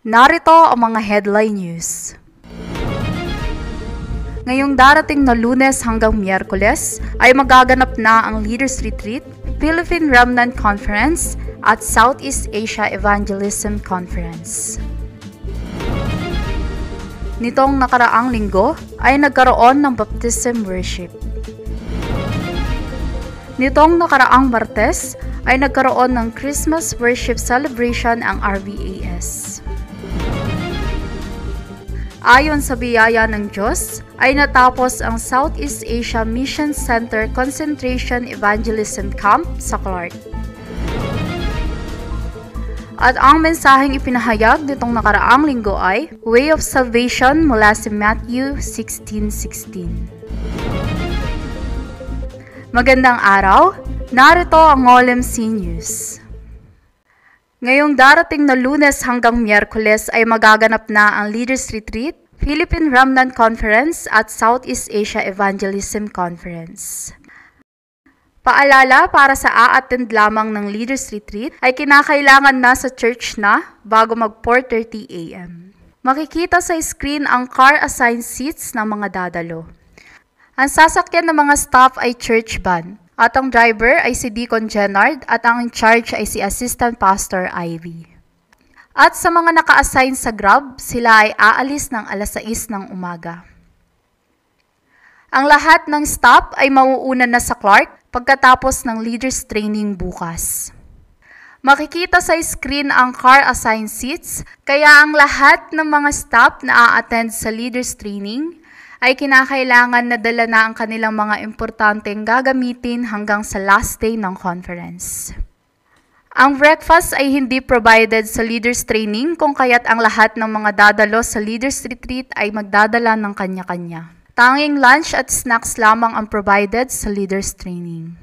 Narito ang mga headline news. Ngayong darating na Lunes hanggang Miyerkules ay magaganap na ang Leaders Retreat, Philippine Remnant Conference at Southeast Asia Evangelism Conference. Nitong nakaraang linggo ay nagkaroon ng baptism worship. Nitong nakaraang Martes ay nagkaroon ng Christmas worship celebration ang RVAS. Ayon sa biyaya ng Diyos, ay natapos ang Southeast Asia Mission Center Concentration Evangelism Camp sa Clark. At ang mensaheng ipinahayag nitong nakaraang linggo ay Way of Salvation mula sa Matthew 16:16. Magandang araw, narito ang OLMC News. Ngayong darating na Lunes hanggang Miyerkules ay magaganap na ang Leaders Retreat, Philippine Remnant Conference at Southeast Asia Evangelism Conference. Paalala, para sa a-attend lamang ng Leaders Retreat ay kinakailangan nasa church na bago mag 4:30 a.m. Makikita sa screen ang car assigned seats ng mga dadalo. Ang sasakyan ng mga staff ay church van at ang driver ay si Deacon Gennard at ang in charge ay si Assistant Pastor Ivy. At sa mga naka-assign sa Grab, sila ay aalis ng alas 6 ng umaga. Ang lahat ng staff ay mauuna na sa Clark pagkatapos ng leaders training bukas. Makikita sa screen ang car assigned seats, kaya ang lahat ng mga staff na a-attend sa leaders training ay kinakailangan na dala na ang kanilang mga importanteng gagamitin hanggang sa last day ng conference. Ang breakfast ay hindi provided sa leaders training kung kaya't ang lahat ng mga dadalo sa leaders retreat ay magdadala ng kanya-kanya. Tanging lunch at snacks lamang ang provided sa leaders training.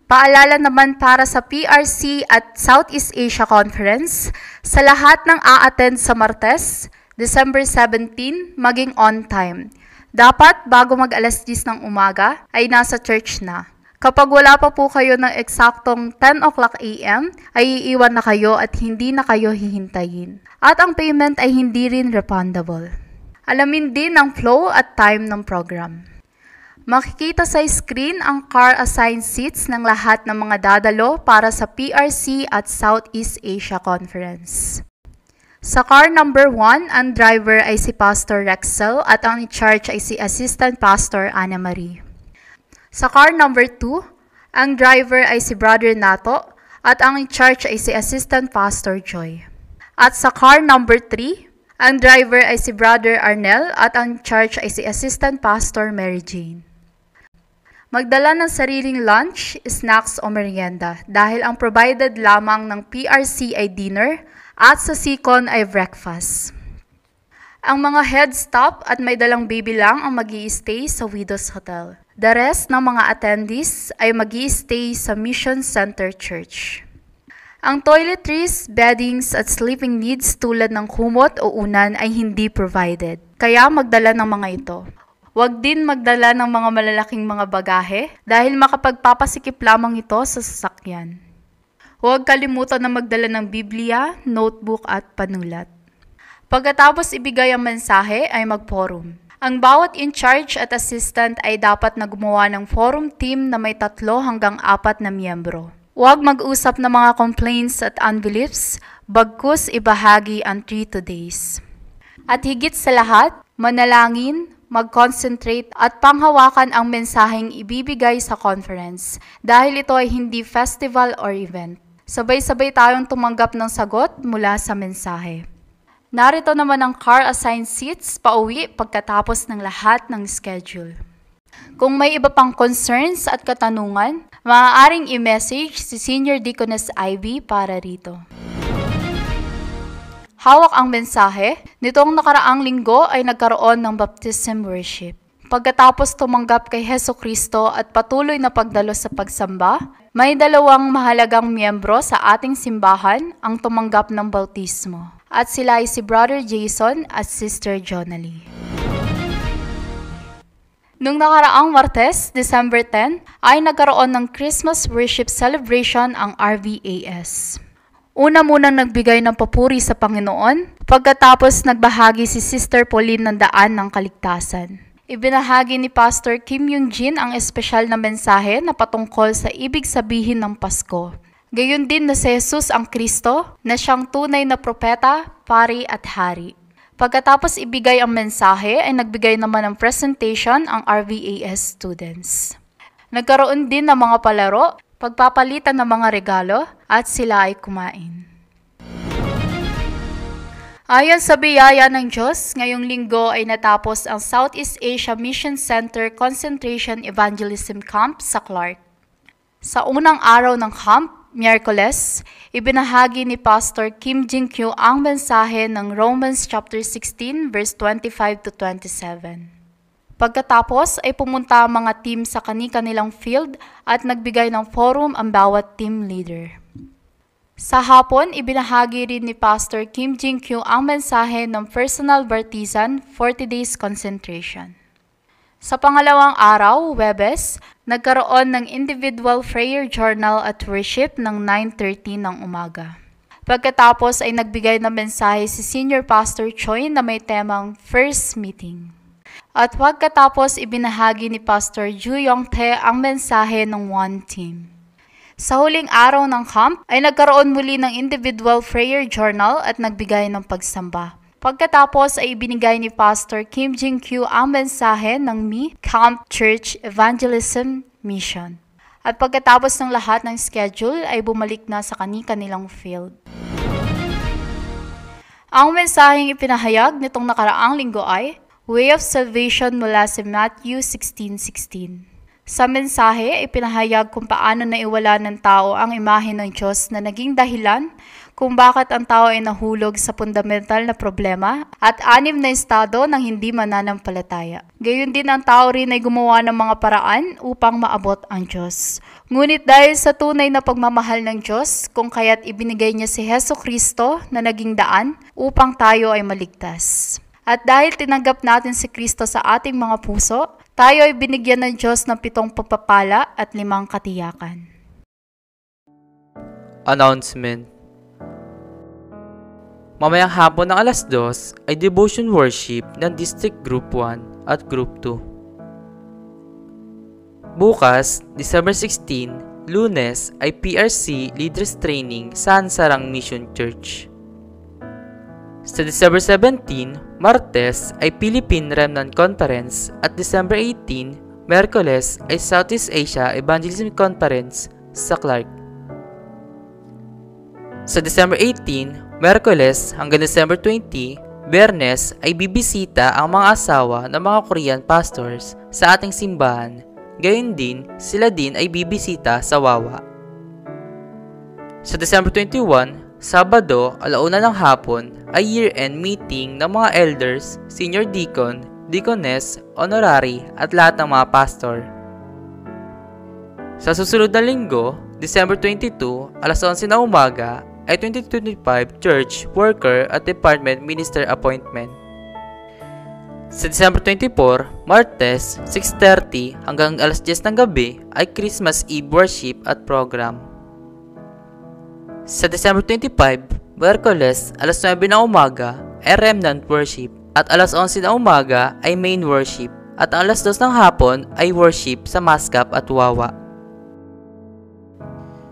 Paalala naman para sa PRC at Southeast Asia Conference, sa lahat ng a-attend sa Martes, December 17, maging on time. Dapat bago mag alas 10 ng umaga ay nasa church na. Kapag wala pa po kayo ng eksaktong 10 o'clock a.m., ay iiwan na kayo at hindi na kayo hihintayin. At ang payment ay hindi rin refundable. Alamin din ang flow at time ng program. Makikita sa screen ang car assigned seats ng lahat ng mga dadalo para sa PRC at Southeast Asia Conference. Sa car number 1, ang driver ay si Pastor Rexel at ang in charge ay si Assistant Pastor Ana Marie. Sa car number 2, ang driver ay si Brother Nato at ang in charge ay si Assistant Pastor Joy. At sa car number 3, ang driver ay si Brother Arnel at ang charge ay si Assistant Pastor Mary Jane. Magdala ng sariling lunch, snacks o merienda dahil ang provided lamang ng PRC ay dinner at sa Sikon ay breakfast. Ang mga head stop at may dalang baby lang ang mag-i-stay sa Widows Hotel. The rest ng mga attendees ay mag-i-stay sa Mission Center Church. Ang toiletries, beddings at sleeping needs tulad ng kumot o unan ay hindi provided, kaya magdala ng mga ito. Huwag din magdala ng mga malalaking mga bagahe dahil makapagpapasikip lamang ito sa sasakyan. Huwag kalimutan na magdala ng Biblia, notebook at panulat. Pagkatapos ibigay ang mensahe ay mag-forum. Ang bawat in-charge at assistant ay dapat na gumawa ng forum team na may 3 hanggang 4 na miyembro. Huwag mag-usap ng mga complaints at unbeliefs, bagkus ibahagi ang 3 days. At higit sa lahat, manalangin, mag-concentrate at panghawakan ang mensaheng ibibigay sa conference dahil ito ay hindi festival or event. Sabay-sabay tayong tumanggap ng sagot mula sa mensahe. Narito naman ang car assigned seats pauwi pagkatapos ng lahat ng schedule. Kung may iba pang concerns at katanungan, maaaring i-message si Senior Deaconess Ivy para rito. Hawak ang mensahe, nitong nakaraang linggo ay nagkaroon ng baptism worship. Pagkatapos tumanggap kay Heso Kristo at patuloy na pagdalo sa pagsamba, may 2 mahalagang miyembro sa ating simbahan ang tumanggap ng bautismo. At sila ay si Brother Jason at Sister Jonalie. Nung nakaraang Martes, December 10, ay nagkaroon ng Christmas worship celebration ang RVAS. Una munang nagbigay ng papuri sa Panginoon, Pagkatapos nagbahagi si Sister Pauline ng daan ng kaligtasan. Ibinahagi ni Pastor Kim Yung-jin ang espesyal na mensahe na patungkol sa ibig sabihin ng Pasko. Gayon din na si Jesus ang Kristo, na siyang tunay na propeta, pari at hari. Pagkatapos ibigay ang mensahe ay nagbigay naman ng presentation ang RVAS students. Nagkaroon din ng mga palaro, pagpapalitan ng mga regalo at sila ay kumain. Ayon sa biyaya ng Diyos, ngayong linggo ay natapos ang Southeast Asia Mission Center Concentration Evangelism Camp sa Clark. Sa unang araw ng camp, Miyerkules, ibinahagi ni Pastor Kim Jin-kyu ang mensahe ng Romans chapter 16 verse 25 to 27. Pagkatapos ay pumunta ang mga team sa kani-kanilang field at nagbigay ng forum ang bawat team leader. Sa hapon, ibinahagi rin ni Pastor Kim Jin-kyu ang mensahe ng Personal Baptism 40 Days Concentration. Sa pangalawang araw, Webes, nagkaroon ng individual prayer journal at worship ng 9:30 ng umaga. Pagkatapos ay nagbigay ng mensahe si Senior Pastor Choi na may temang First Meeting. At pagkatapos ibinahagi ni Pastor Ju Yong-tae ang mensahe ng One Team. Sa huling araw ng camp ay nagkaroon muli ng individual prayer journal at nagbigay ng pagsamba. Pagkatapos ay ibinigay ni Pastor Kim Jin-kyu ang mensahe ng Mi Camp Church Evangelism Mission. At pagkatapos ng lahat ng schedule ay bumalik na sa kani-kanilang field. Ang mensaheng ipinahayag nitong nakaraang linggo ay Way of Salvation mula sa Matthew 16:16. Sa mensahe, ipinahayag kung paano naiwala ng tao ang imahe ng Diyos na naging dahilan kung bakit ang tao ay nahulog sa fundamental na problema at 6 na estado ng hindi mananampalataya. Gayon din ang tao rin ay gumawa ng mga paraan upang maabot ang Diyos. Ngunit dahil sa tunay na pagmamahal ng Diyos, kung kaya't ibinigay niya si Jesucristo na naging daan upang tayo ay maligtas. At dahil tinanggap natin si Kristo sa ating mga puso, tayo ay binigyan ng Diyos ng 7 pagpapala at 5 katiyakan. Announcement. Mamayang hapon ng alas 2 ay devotion worship ng District Group 1 at Group 2. Bukas, December 16, Lunes ay PRC Leaders Training sa Ansarang Mission Church. Sa December 17, Martes ay Philippine Remnant Conference at December 18, Miyerkules ay Southeast Asia Evangelism Conference sa Clark. Sa December 18, Miyerkules hanggang December 20, Biyernes ay bibisita ang mga asawa ng mga Korean pastors sa ating simbahan. Gayon din, sila din ay bibisita sa Wawa. Sa December 21, Sabado, 1:00 ng hapon, ay year-end meeting ng mga elders, senior deacon, deaconess, honorary at lahat ng mga pastor. Sa susunod na linggo, December 22, 11:00 ng umaga, ay 2025 Church Worker at Department Minister Appointment. Sa December 24, Martes, 6:30 hanggang 10:00 ng gabi, ay Christmas Eve Worship at Program. Sa December 25, Miyerkules, 9:00 ng umaga, ay Remnant Worship at 11:00 ng umaga ay Main Worship at 2:00 ng hapon ay Worship sa Mascap at Wawa.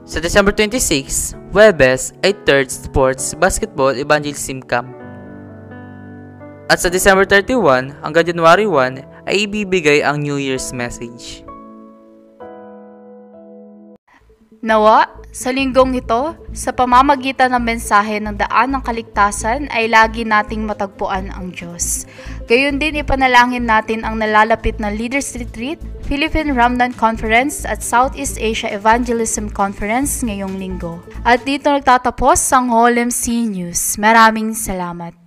Sa December 26, Webes ay 3rd Sports Basketball Evangelism Camp. At sa December 31 hanggang January 1 ay ibibigay ang New Year's message. Nawa, sa linggong ito, sa pamamagitan ng mensahe ng daan ng kaligtasan ay lagi nating matagpuan ang Diyos. Gayon din ipanalangin natin ang nalalapit na Leaders Retreat, Philippine Remnant Conference at Southeast Asia Evangelism Conference ngayong linggo. At dito nagtatapos ang OLMC News. Maraming salamat.